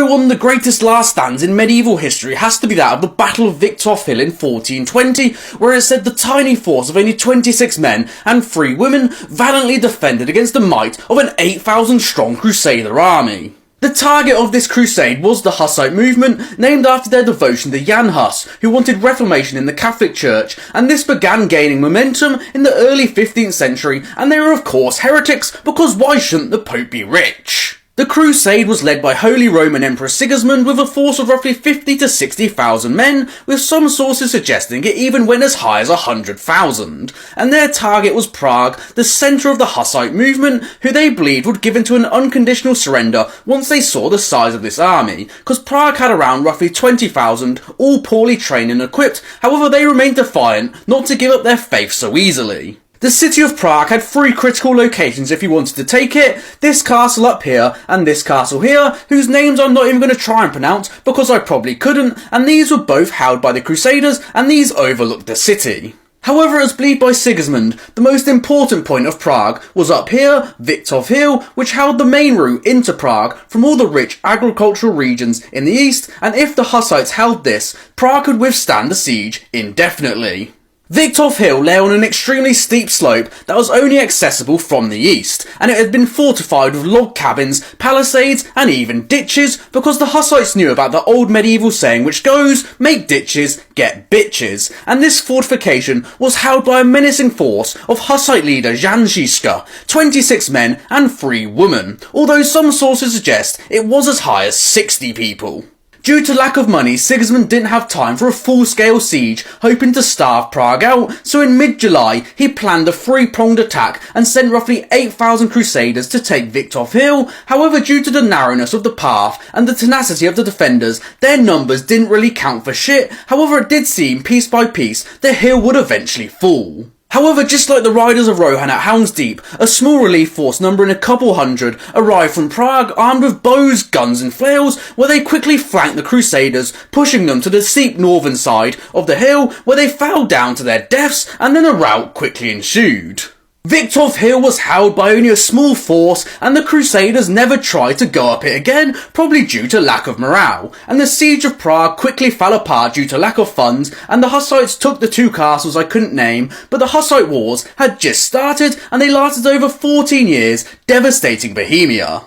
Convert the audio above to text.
One of the greatest last stands in medieval history has to be that of the Battle of Viktov in 1420, where it said the tiny force of only 26 men and 3 women valiantly defended against the might of an 8,000 strong Crusader army. The target of this crusade was the Hussite movement, named after their devotion to Jan Hus, who wanted reformation in the Catholic Church, and this began gaining momentum in the early 15th century, and they were of course heretics, because why shouldn't the Pope be rich? The crusade was led by Holy Roman Emperor Sigismund with a force of roughly 50 to 60,000 men, with some sources suggesting it even went as high as 100,000. And their target was Prague, the centre of the Hussite movement, who they believed would give in to an unconditional surrender once they saw the size of this army, because Prague had around roughly 20,000, all poorly trained and equipped. However, they remained defiant not to give up their faith so easily. The city of Prague had 3 critical locations if you wanted to take it, this castle up here and this castle here, whose names I'm not even going to try and pronounce because I probably couldn't, and these were both held by the Crusaders and these overlooked the city. However, as believed by Sigismund, the most important point of Prague was up here, Viktov Hill, which held the main route into Prague from all the rich agricultural regions in the east, and if the Hussites held this, Prague could withstand the siege indefinitely. Viktov Hill lay on an extremely steep slope that was only accessible from the east, and it had been fortified with log cabins, palisades and even ditches, because the Hussites knew about the old medieval saying which goes, make ditches, get bitches, and this fortification was held by a menacing force of Hussite leader Jan Žižka, 26 men and 3 women, although some sources suggest it was as high as 60 people. Due to lack of money, Sigismund didn't have time for a full-scale siege, hoping to starve Prague out, so in mid-July he planned a 3-pronged attack and sent roughly 8,000 Crusaders to take Viktov Hill. However, due to the narrowness of the path and the tenacity of the defenders, their numbers didn't really count for shit. However, it did seem, piece by piece, the hill would eventually fall. However, just like the riders of Rohan at Helm's Deep, a small relief force numbering a couple hundred arrived from Prague armed with bows, guns and flails, where they quickly flanked the Crusaders, pushing them to the steep northern side of the hill, where they fell down to their deaths, and then a rout quickly ensued. Viktov Hill was held by only a small force, and the Crusaders never tried to go up it again, probably due to lack of morale, and the siege of Prague quickly fell apart due to lack of funds, and the Hussites took the 2 castles I couldn't name, but the Hussite wars had just started, and they lasted over 14 years, devastating Bohemia.